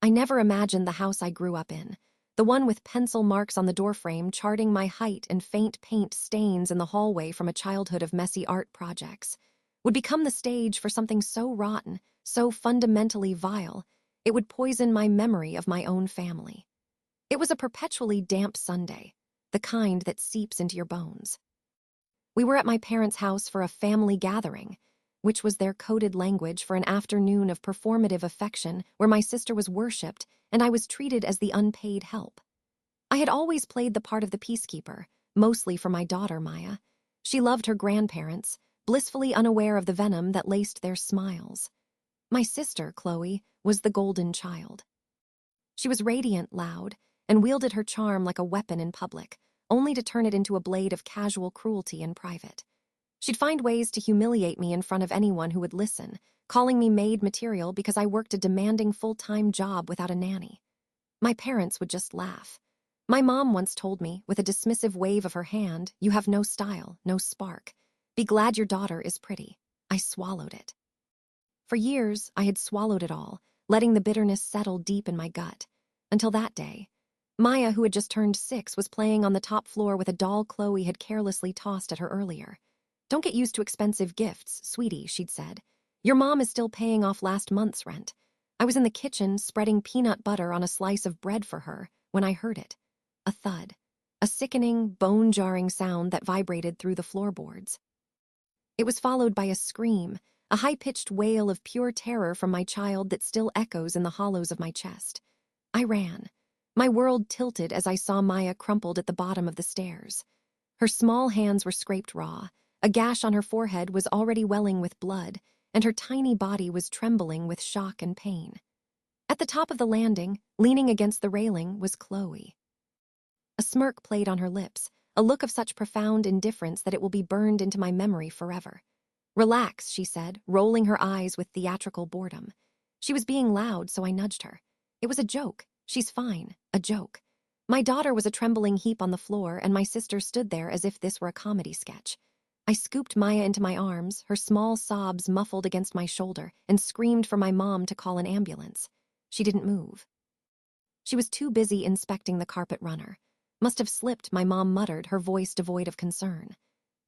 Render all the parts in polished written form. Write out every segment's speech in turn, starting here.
I never imagined the house I grew up in, the one with pencil marks on the doorframe charting my height and faint paint stains in the hallway from a childhood of messy art projects, would become the stage for something so rotten, so fundamentally vile, it would poison my memory of my own family. It was a perpetually damp Sunday, the kind that seeps into your bones. We were at my parents' house for a family gathering, which was their coded language for an afternoon of performative affection where my sister was worshipped and I was treated as the unpaid help. I had always played the part of the peacekeeper, mostly for my daughter, Maya. She loved her grandparents, blissfully unaware of the venom that laced their smiles. My sister, Chloe, was the golden child. She was radiant, loud, and wielded her charm like a weapon in public, only to turn it into a blade of casual cruelty in private. She'd find ways to humiliate me in front of anyone who would listen, calling me maid material because I worked a demanding full-time job without a nanny. My parents would just laugh. My mom once told me, with a dismissive wave of her hand, "You have no style, no spark. Be glad your daughter is pretty." I swallowed it. For years, I had swallowed it all, letting the bitterness settle deep in my gut. Until that day. Maya, who had just turned 6, was playing on the top floor with a doll Chloe had carelessly tossed at her earlier. "Don't get used to expensive gifts, sweetie," she'd said. "Your mom is still paying off last month's rent." I was in the kitchen spreading peanut butter on a slice of bread for her when I heard it. A thud. A sickening, bone-jarring sound that vibrated through the floorboards. It was followed by a scream, a high-pitched wail of pure terror from my child that still echoes in the hollows of my chest. I ran. My world tilted as I saw Maya crumpled at the bottom of the stairs. Her small hands were scraped raw, a gash on her forehead was already welling with blood, and her tiny body was trembling with shock and pain. At the top of the landing, leaning against the railing, was Chloe. A smirk played on her lips, a look of such profound indifference that it will be burned into my memory forever. "Relax," she said, rolling her eyes with theatrical boredom. She was being loud, so I nudged her. It was a joke. She's fine. A joke. My daughter was a trembling heap on the floor, and my sister stood there as if this were a comedy sketch. I scooped Maya into my arms, her small sobs muffled against my shoulder, and screamed for my mom to call an ambulance. She didn't move. She was too busy inspecting the carpet runner. "Must have slipped," my mom muttered, her voice devoid of concern.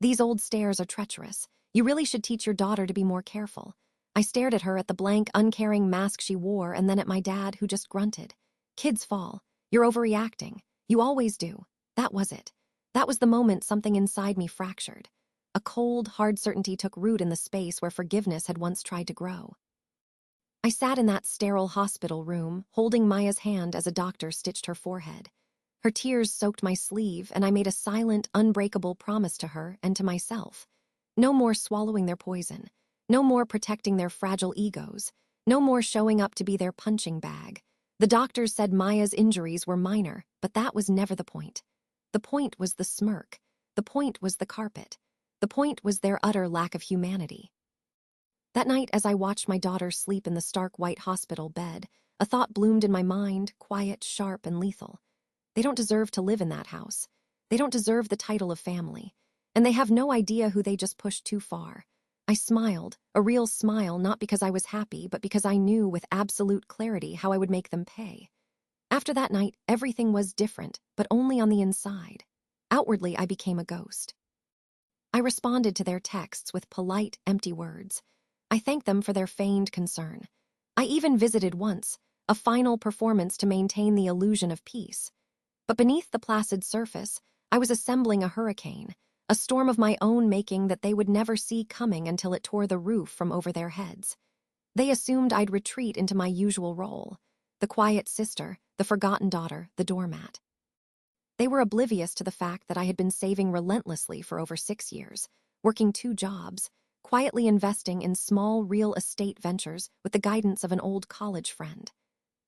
"These old stairs are treacherous. You really should teach your daughter to be more careful." I stared at her, at the blank, uncaring mask she wore, and then at my dad, who just grunted. "Kids fall. You're overreacting. You always do." That was it. That was the moment something inside me fractured. A cold, hard certainty took root in the space where forgiveness had once tried to grow. I sat in that sterile hospital room, holding Maya's hand as a doctor stitched her forehead. Her tears soaked my sleeve, and I made a silent, unbreakable promise to her and to myself. No more swallowing their poison. No more protecting their fragile egos. No more showing up to be their punching bag. The doctors said Maya's injuries were minor, but that was never the point. The point was the smirk. The point was the carpet. The point was their utter lack of humanity. That night, as I watched my daughter sleep in the stark white hospital bed, a thought bloomed in my mind, quiet, sharp, and lethal. They don't deserve to live in that house. They don't deserve the title of family. And they have no idea who they just pushed too far. I smiled, a real smile, not because I was happy, but because I knew with absolute clarity how I would make them pay. After that night, everything was different, but only on the inside. Outwardly, I became a ghost. I responded to their texts with polite, empty words. I thanked them for their feigned concern. I even visited once, a final performance to maintain the illusion of peace. But beneath the placid surface, I was assembling a hurricane, a storm of my own making that they would never see coming until it tore the roof from over their heads. They assumed I'd retreat into my usual role, the quiet sister, the forgotten daughter, the doormat. They were oblivious to the fact that I had been saving relentlessly for over 6 years, working 2 jobs, quietly investing in small real estate ventures with the guidance of an old college friend.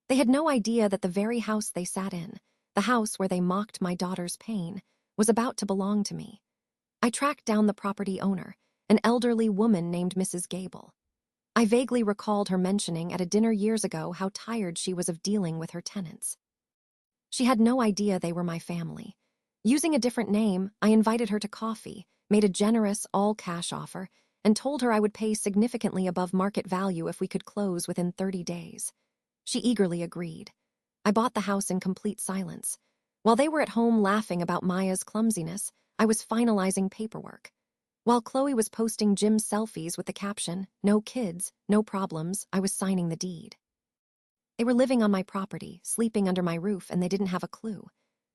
They had no idea that the very house they sat in, the house where they mocked my daughter's pain, was about to belong to me. I tracked down the property owner, an elderly woman named Mrs. Gable. I vaguely recalled her mentioning at a dinner years ago how tired she was of dealing with her tenants. She had no idea they were my family. Using a different name, I invited her to coffee, made a generous, all-cash offer, and told her I would pay significantly above market value if we could close within 30 days. She eagerly agreed. I bought the house in complete silence. While they were at home laughing about Maya's clumsiness, I was finalizing paperwork. While Chloe was posting gym selfies with the caption, "No kids, no problems," I was signing the deed. They were living on my property, sleeping under my roof, and they didn't have a clue.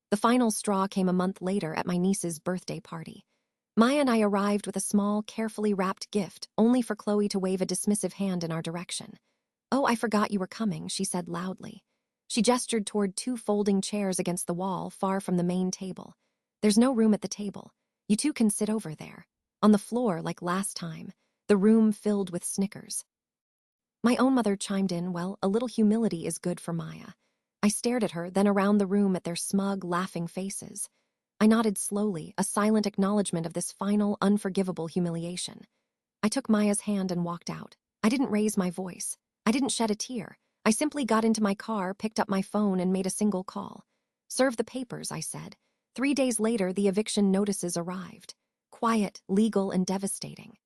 The final straw came a month later at my niece's birthday party. Maya and I arrived with a small, carefully wrapped gift, only for Chloe to wave a dismissive hand in our direction. "Oh, I forgot you were coming," she said loudly. She gestured toward two folding chairs against the wall, far from the main table. "There's no room at the table. You two can sit over there." On the floor, like last time, the room filled with snickers. My own mother chimed in, "Well, a little humility is good for Maya." I stared at her, then around the room at their smug, laughing faces. I nodded slowly, a silent acknowledgement of this final, unforgivable humiliation. I took Maya's hand and walked out. I didn't raise my voice. I didn't shed a tear. I simply got into my car, picked up my phone, and made a single call. "Serve the papers," I said. 3 days later, the eviction notices arrived. Quiet, legal, and devastating.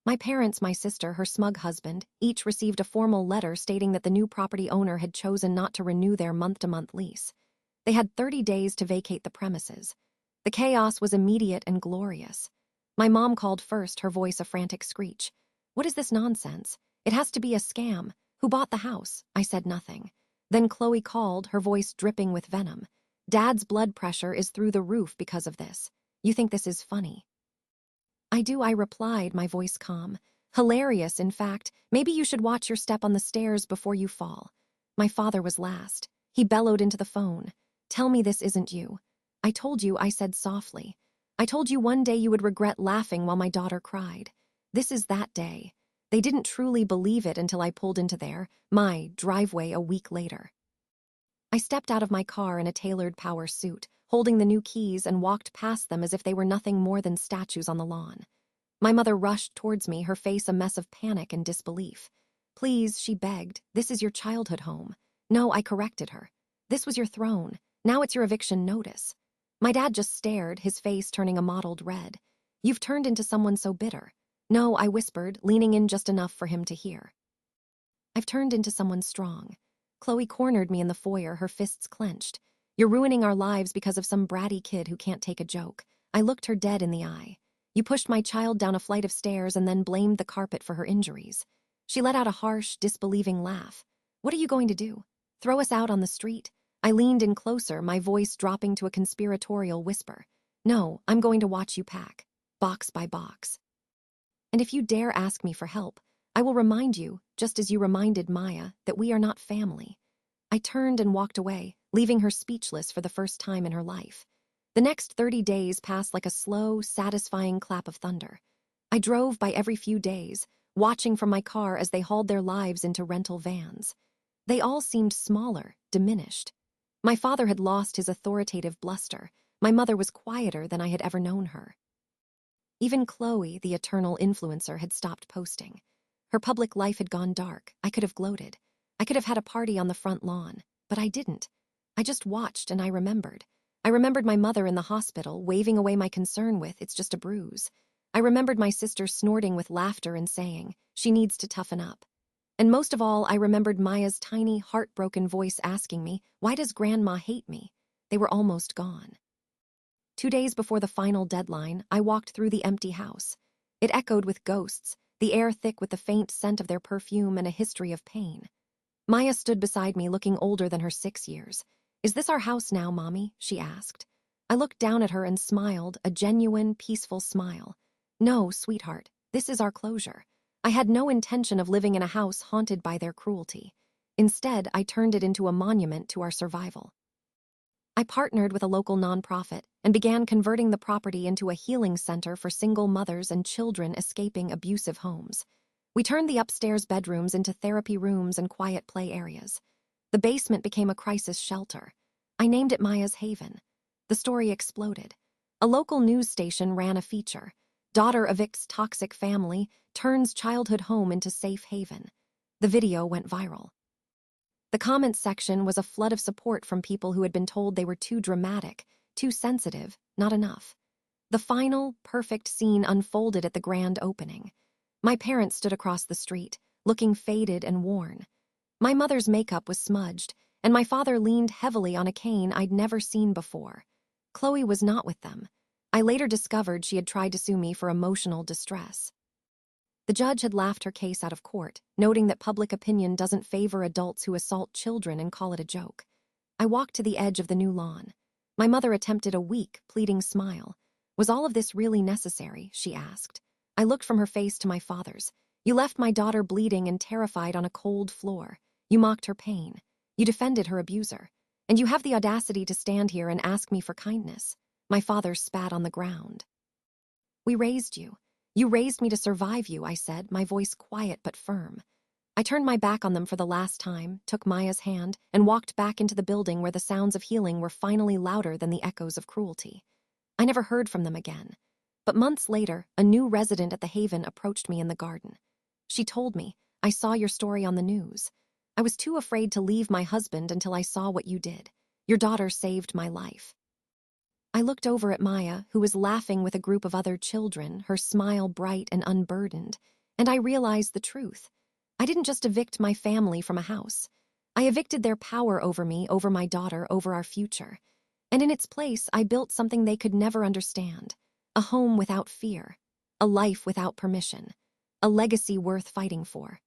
My parents, my sister, her smug husband, each received a formal letter stating that the new property owner had chosen not to renew their month-to-month lease. They had 30 days to vacate the premises. The chaos was immediate and glorious. My mom called first, her voice a frantic screech. "What is this nonsense? It has to be a scam. Who bought the house?" I said nothing. Then Chloe called, her voice dripping with venom. "Dad's blood pressure is through the roof because of this. You think this is funny?" "I do," I replied, my voice calm. "Hilarious, in fact. Maybe you should watch your step on the stairs before you fall." My father was last. He bellowed into the phone. "Tell me this isn't you." "I told you," I said softly. "I told you one day you would regret laughing while my daughter cried. This is that day." They didn't truly believe it until I pulled into my driveway a week later. I stepped out of my car in a tailored power suit, holding the new keys, and walked past them as if they were nothing more than statues on the lawn. My mother rushed towards me, her face a mess of panic and disbelief. "Please," she begged, "this is your childhood home." "No," I corrected her. "This was your throne. Now it's your eviction notice." My dad just stared, his face turning a mottled red. "You've turned into someone so bitter." "No," I whispered, leaning in just enough for him to hear. "I've turned into someone strong." Chloe cornered me in the foyer, her fists clenched. "You're ruining our lives because of some bratty kid who can't take a joke." I looked her dead in the eye. "You pushed my child down a flight of stairs and then blamed the carpet for her injuries." She let out a harsh, disbelieving laugh. "What are you going to do? Throw us out on the street?" I leaned in closer, my voice dropping to a conspiratorial whisper. "No, I'm going to watch you pack, box by box. And if you dare ask me for help, I will remind you, just as you reminded Maya, that we are not family." I turned and walked away, leaving her speechless for the first time in her life. The next 30 days passed like a slow, satisfying clap of thunder. I drove by every few days, watching from my car as they hauled their lives into rental vans. They all seemed smaller, diminished. My father had lost his authoritative bluster. My mother was quieter than I had ever known her. Even Chloe, the eternal influencer, had stopped posting. Her public life had gone dark. I could have gloated. I could have had a party on the front lawn, but I didn't. I just watched, and I remembered. I remembered my mother in the hospital, waving away my concern with, "It's just a bruise." I remembered my sister snorting with laughter and saying, "She needs to toughen up." And most of all, I remembered Maya's tiny, heartbroken voice asking me, "Why does Grandma hate me?" They were almost gone. 2 days before the final deadline, I walked through the empty house. It echoed with ghosts, the air thick with the faint scent of their perfume and a history of pain. Maya stood beside me, looking older than her 6 years. "Is this our house now, Mommy?" she asked. I looked down at her and smiled, a genuine, peaceful smile. "No, sweetheart, this is our closure." I had no intention of living in a house haunted by their cruelty. Instead, I turned it into a monument to our survival. I partnered with a local nonprofit and began converting the property into a healing center for single mothers and children escaping abusive homes. We turned the upstairs bedrooms into therapy rooms and quiet play areas. The basement became a crisis shelter. I named it Maya's Haven. The story exploded. A local news station ran a feature. "Daughter evicts toxic family, turns childhood home into safe haven." The video went viral. The comments section was a flood of support from people who had been told they were too dramatic, too sensitive, not enough. The final, perfect scene unfolded at the grand opening. My parents stood across the street, looking faded and worn. My mother's makeup was smudged, and my father leaned heavily on a cane I'd never seen before. Chloe was not with them. I later discovered she had tried to sue me for emotional distress. The judge had laughed her case out of court, noting that public opinion doesn't favor adults who assault children and call it a joke. I walked to the edge of the new lawn. My mother attempted a weak, pleading smile. Was all of this really necessary? She asked. I looked from her face to my father's. You left my daughter bleeding and terrified on a cold floor. You mocked her pain. You defended her abuser. And you have the audacity to stand here and ask me for kindness. My father spat on the ground. We raised you. You raised me to survive you, I said, my voice quiet but firm. I turned my back on them for the last time, took Maya's hand, and walked back into the building where the sounds of healing were finally louder than the echoes of cruelty. I never heard from them again. But months later, a new resident at the Haven approached me in the garden. She told me, I saw your story on the news. I was too afraid to leave my husband until I saw what you did. Your daughter saved my life. I looked over at Maya, who was laughing with a group of other children, her smile bright and unburdened, and I realized the truth. I didn't just evict my family from a house. I evicted their power over me, over my daughter, over our future. And in its place, I built something they could never understand. A home without fear. A life without permission. A legacy worth fighting for.